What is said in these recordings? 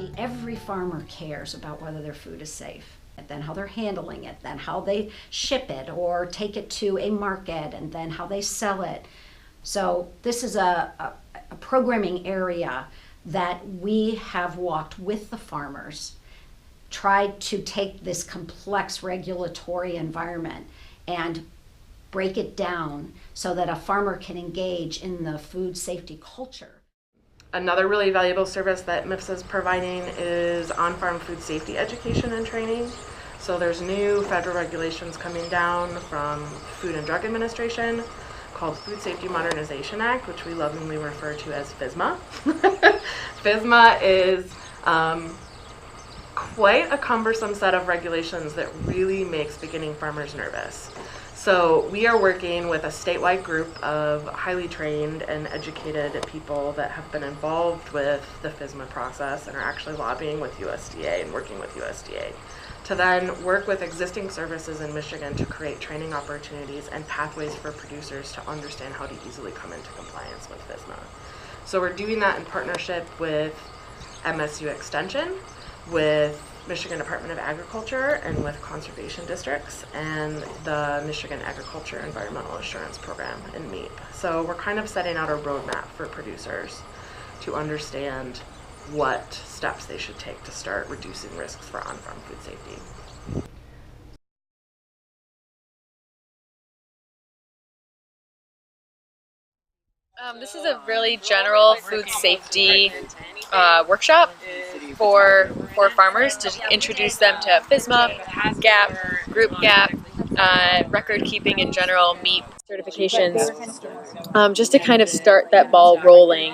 safety, every farmer cares about whether their food is safe, and then how they're handling it, then how they ship it or take it to a market, and then how they sell it. So this is a programming area that we have walked with the farmers, tried to take this complex regulatory environment and break it down so that a farmer can engage in the food safety culture. Another really valuable service that MIFFS is providing is on-farm food safety education and training. So there's new federal regulations coming down from Food and Drug Administration called Food Safety Modernization Act, which we lovingly refer to as FSMA. FSMA is quite a cumbersome set of regulations that really makes beginning farmers nervous. So we are working with a statewide group of highly trained and educated people that have been involved with the FSMA process and are actually lobbying with USDA and working with USDA to then work with existing services in Michigan to create training opportunities and pathways for producers to understand how to easily come into compliance with FSMA. So we're doing that in partnership with MSU Extension, with Michigan Department of Agriculture, and with conservation districts and the Michigan Agriculture Environmental Assurance Program in MIFFS. So we're kind of setting out a roadmap for producers to understand what steps they should take to start reducing risks for on-farm food safety. This is a really general food safety workshop for farmers to introduce them to FSMA, GAP, Group GAP, record keeping in general, meat certifications, just to kind of start that ball rolling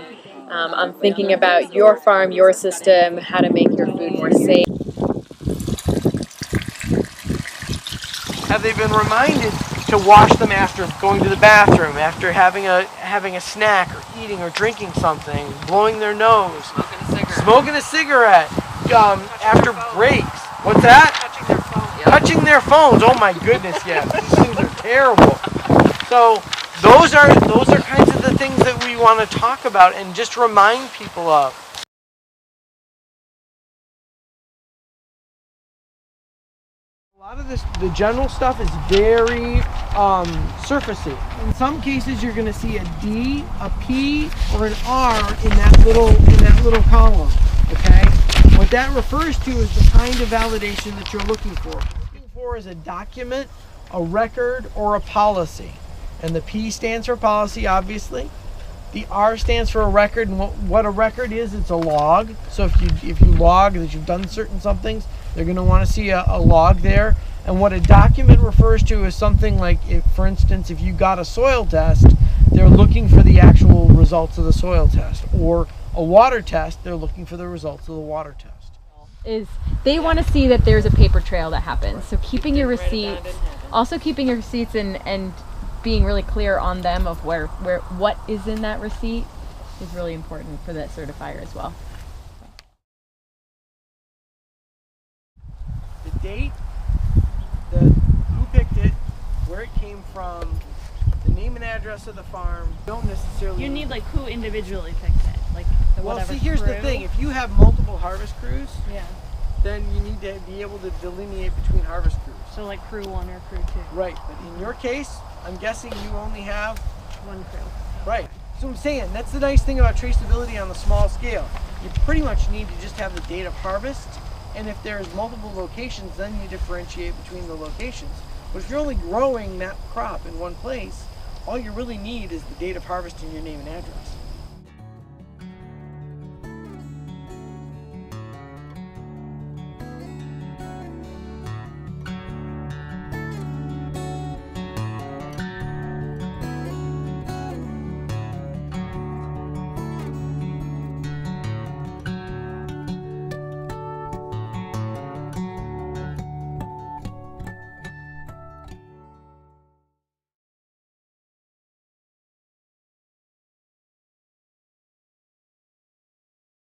on thinking about your farm, your system, how to make your food more safe. Have they been reminded to wash them after going to the bathroom, after having a snack or eating or drinking something, blowing their nose, smoking a cigarette, after breaks? What's that? Touching their phones. Oh my goodness, yes. These things are terrible. So those are kinds of the things that we want to talk about and just remind people of. A lot of the general stuff is very surfacey. In some cases, you're going to see a D, a P, or an R in that little column. Okay, what that refers to is the kind of validation that you're looking for. What you're looking for is a document, a record, or a policy. And the P stands for policy, obviously. The R stands for a record, and what a record is, it's a log. So if you log that you've done certain somethings, they're going to want to see a log there. And what a document refers to is something like, for instance, if you got a soil test, they're looking for the actual results of the soil test. Or a water test, they're looking for the results of the water test. Is they want to see that there's a paper trail that happens. So keeping your receipts, and being really clear on them of what is in that receipt is really important for that certifier as well. The date, who picked it, where it came from, the name and address of the farm. Don't necessarily. You need like who individually picked it, like the well, whatever see, here's crew. the thing: if you have multiple harvest crews, Yeah. then you need to be able to delineate between harvest crews. So like crew 1 or crew 2. Right, but in your case, I'm guessing you only have 1 crew. right. So I'm saying that's the nice thing about traceability on the small scale. You pretty much need to just have the date of harvest. And if there's multiple locations, then you differentiate between the locations. But if you're only growing that crop in one place, all you really need is the date of harvest and your name and address.